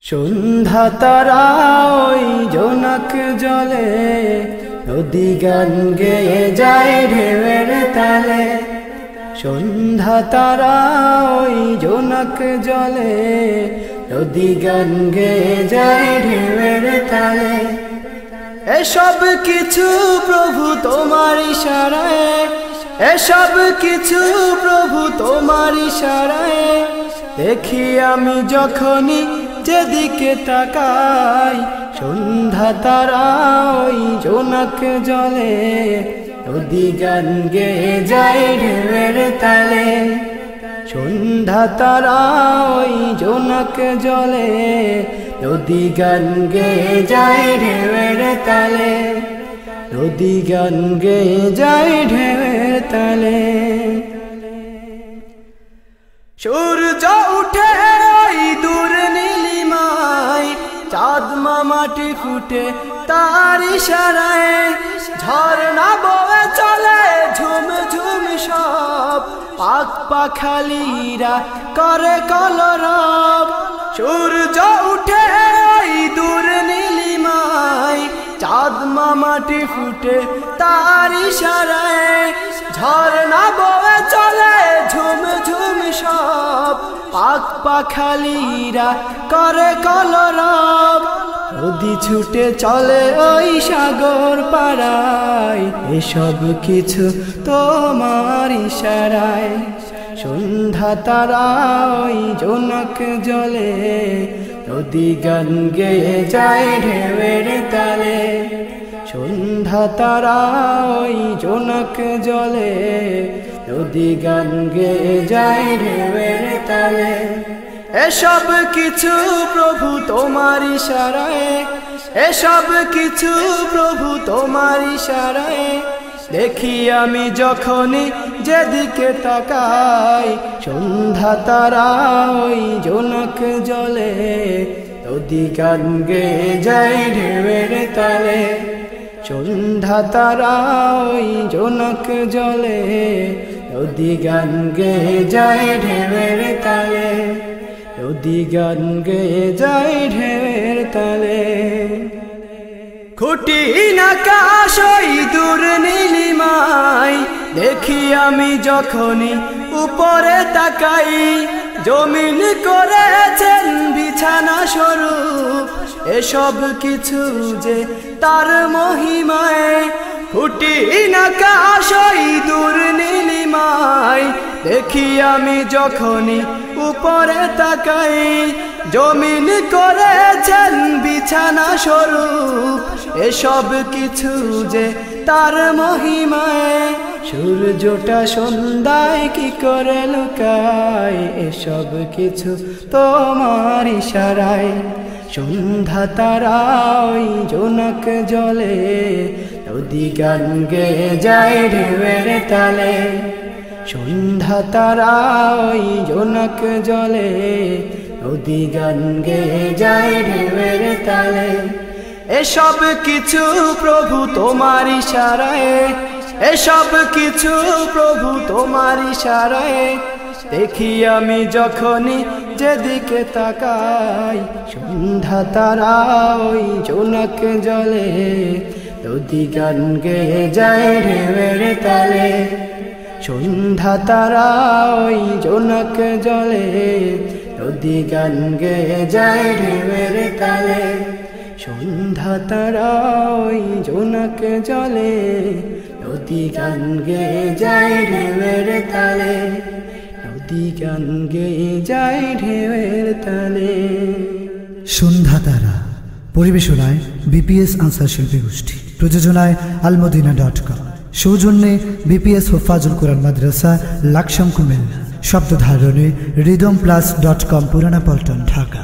সন্ধ্যা তারা ওই জোনাক জলে, নদী গান গেয়ে যায় ঢেউয়ের তালে। সন্ধ্যা তারা ওই জোনাক জলে, নদী গান গেয়ে যায় ঢেউয়ের তালে। এসব কিছু প্রভু তোমার ইশারায়, এসব কিছু প্রভু তোমার ইশারায়। দেখি আমি যখনই যেদিকে তাকাই, সন্ধ্যা তারা ওই জোনাক জলে, নদী গান গেয়ে যায় ঢেউয়ের তালে। সন্ধ্যা তারা ওই জোনাক জলে, নদী গান গেয়ে যায় ঢেউয়ের তালে। নদী গান গেয়ে যায় ঢেউয়ের তালে। সূর্য উঠে ওই দূর নীলিমায়, চাঁদ মাটি ফুটে তার ইশারায়। ঝর্ণা বয়ে চলে ঝুম ঝুম সব, পাখ পাখালিরা করে কলরব। সূর্য উঠে ওই দূর নীলিমায়, চাঁদ মাটি ফুটে তার ইশারায়। ঝর্ণা বয়ে চলে ঝুম ঝুম সব, পাখ পাখালিরা করে কলরব। নদী ছুটে চলে ওই সাগর পাড়ায়, এসব কিছু তোমার ইশারায়। সন্ধ্যা তারা ওই জোনাক জলে, নদী গান গেয়ে যায় ঢেউয়ের তালে। সন্ধ্যা তারা ওই জোনাক জলে, নদী গান গেয়ে যায় ঢেউয়ের তালে। এসব কিছু প্রভু তোমার ইশারায়, এসব কিছু প্রভু তোমার ইশারায়। দেখি আমি যখনই যেদিকে তাকাই, সন্ধ্যা তারা ওই জোনাক জলে, নদী গান গেয়ে যায় ঢেউয়ের তালে। সন্ধ্যা তারা ওই জোনাক জলে, নদী গান গেয়ে যায় ঢেউয়ের তালে। নদী গান গেয়ে যায় ঢেউয়ের তালে। খুঁটিহীন আকাশ ওই দূর নীলিমায়, দেখি আমি যখনই উপরে তাকাই। জমিন করেছেন বিছানা স্বরূপ, এসব কিছু যে তার মহিমায়। খুঁটিহীন আকাশ ওই দূর নীলিমায়, দেখি আমি যখনই উপরে তাকাই। জমিন করেছেন বিছানা স্বরূপ, এসব কিছু যে তার মহিমায়। সূর্যটা সন্ধ্যায় কি করে লুকায়, এসব কিছু তোমার ইশারায়। সন্ধ্যা তারা ওই জোনাক জলে, নদী গান গেয়ে যায় ঢেউয়ের তালে। সন্ধ্যা তারা ওই জোনাক জলে, নদী গান গেয়ে যায় ঢেউয়ের তালে। এসব কিছু প্রভু তোমার ইশারায়, এসব কিছু প্রভু তোমার ইশারায়। দেখি আমি যখনই যেদিকে তাকাই, সন্ধ্যা তারা ওই জোনাক জলে, নদী গান গেয়ে যায় ঢেউয়ের তালে। সন্ধ্যা তারা ওই জোনাক জলে, নদী গান গেয়ে যায় ঢেউয়ের তালে। সন্ধ্যা তারা ওই জোনাক জলে, নদী গান গেয়ে যায় ঢেউয়ের তালে। নদী গান গেয়ে যায় ঢেউয়ের তালে। সন্ধ্যা তারা পরিবেশনায় বিপিএস আনসার শিল্পী গোষ্ঠী, প্রযোজনায় almodina.com, সৌজন্যে বিপিএস হুফাজুল কোরআন মাদ্রাসা, লাকসাম কুমিল্লা। শব্দ ধারণে রিদম প্লাস.com, পুরানা পল্টন, ঢাকা।